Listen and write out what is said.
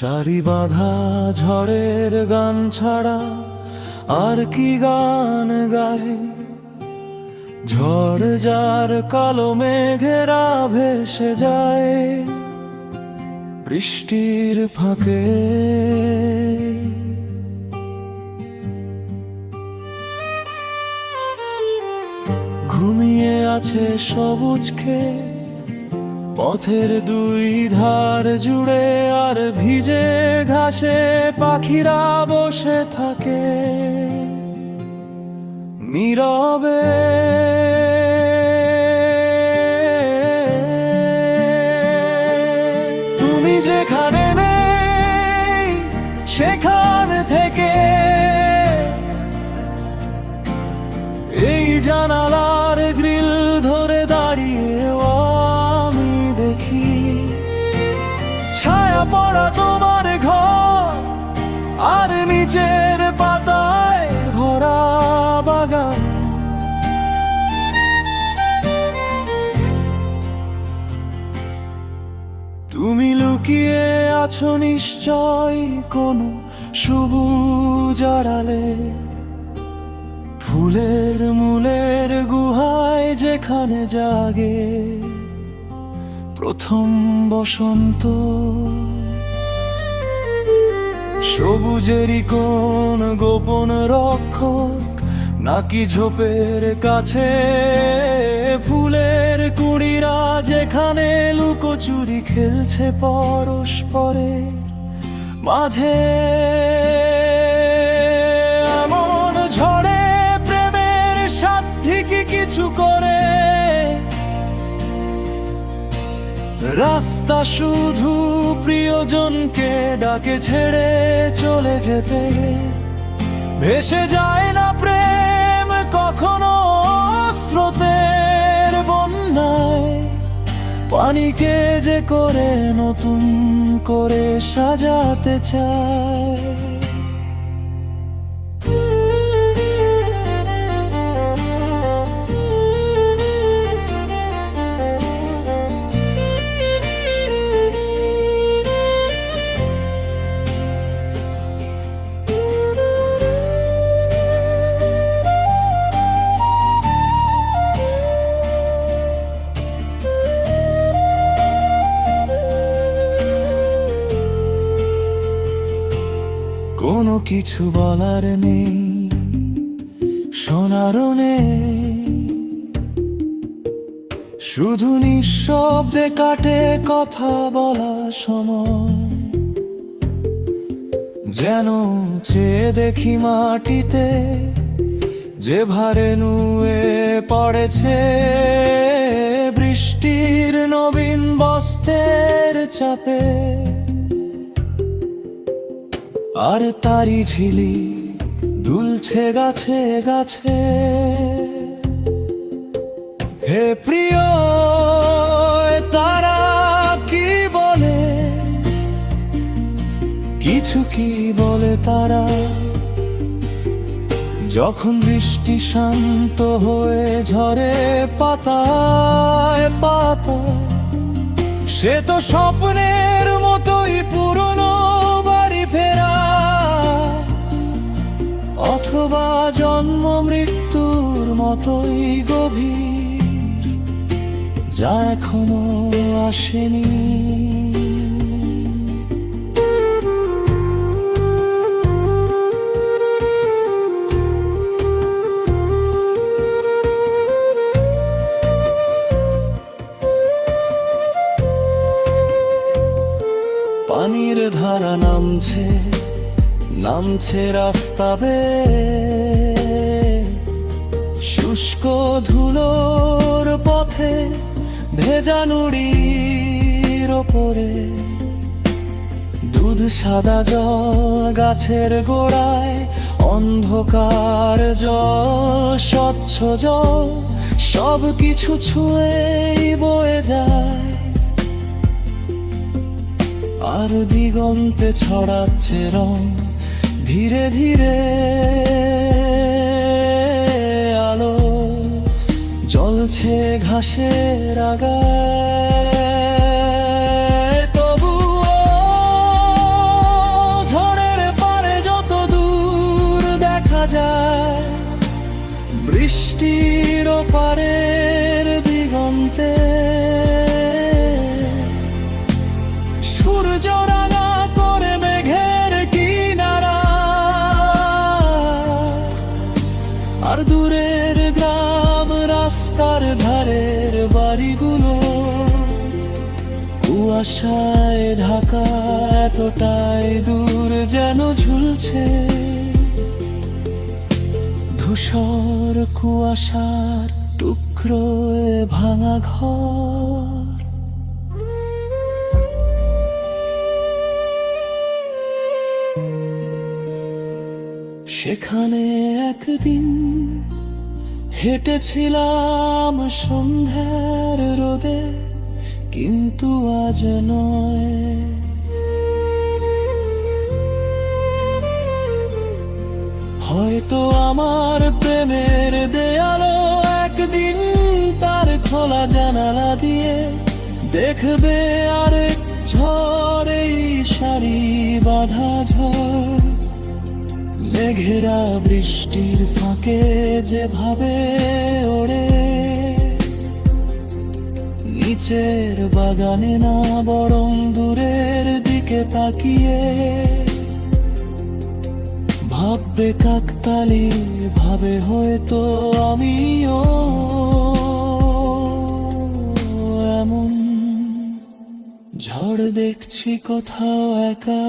সারি বাঁধা ঝড়ের গান ছাড়া আর কি গান গায়? ঝড় যার কালো মেঘেরা ভেসে যায় বৃষ্টির ফাঁকে। ঘুমিয়ে আছে সবুজ ক্ষেত পথের দুই ধার জুড়ে, আর ভিজে ঘাসে পাখিরা বসে থাকে নীরবে। তুমি যেখানে নেই সেখান থেকে এই জানালার গ্রিল ধরে দাঁড়িয়ে আমি দেখি ছায়া পড়া তোমার ঘর আর নিচের পাতায় ভরা বাগান। তুমি লুকিয়ে আছো নিশ্চয় কোনো সবুজ আড়ালে, ফুলের মূলের গুহায় যেখানে জাগে প্রথম বসন্ত। সবুজেরই কোন গোপন রক্ষক নাকি ঝোপের কাছে ফুলের কুড়িরা যেখানে লুকোচুরি খেলছে পরস্পরে মাঝে। এমন ঝড়ে প্রেমের সাথী কি কিছু করে? রাস্তা শুধু প্রিয়জনকে ডাকে ছেড়ে চলে যেতে। ভেসে যায় না প্রেম কখনো স্রোতের বন্যায়, পানিকে যে করে নতুন করে সাজাতে চায়। কোনো কিছু বলার নেই, শোনারও নেই, শুধু নিঃশব্দে কাটে কথা বলার সময়। যেন চেয়ে দেখি মাটিতে যে ভারে নুয়ে পড়েছে বৃষ্টির নবীন বস্ত্রের চাপে, আর তারি ঝিলি দুলছে গাছে গাছে। হে প্রিয় তারা কি বলে? কিছু কি বলে তারা? যখন বৃষ্টি শান্ত হয়ে ঝরে পাতায় পাতায়, সে তো স্বপ্নের মতোই পুরনো বাড়ি ফেরা, অথবা জন্ম মৃত্যুর মতোই গভীর, যা এখনো আসেনি। পানির ধারা নামছে নামছে রাস্তা বেয়ে, শুষ্ক ধুলোর পথে ভেজা নুড়ির ওপরে। দুধ সাদা জল গাছের গোড়ায়, অন্ধকার জল স্বচ্ছ জল, সব কিছু ছুঁয়েই বয়ে যায়। আর দিগন্তে ছড়াচ্ছে রং ধীরে ধীরে আলো, জ্বলছে ঘাসের আগায়। তবুও দূরের গ্রাম, রাস্তার ধারের বাড়িগুলো কুয়াশায় ঢাকা, এতটাই দূর যেন ঝুলছে ধূসর কুয়াশার টুকরোয় ভাঙা ঘর। সেখানে একদিন হেঁটেছিলাম সন্ধ্যার রোদে, কিন্তু আজ নয়। হয়তো আমার প্রেমের দেয়ালও একদিন তার খোলা জানালা দিয়ে দেখবে আরেক ঝড়, এই সারি বাঁধা ঝড়। মেঘেরা বৃষ্টির ফাঁকে যেভাবে ওড়ে, নিচের বাগানে না বরং দূরের দিকে তাকিয়ে ভাববে কাকতালি ভাবে হয়তো আমিও এমন ঝড় দেখছি কোথাও একা।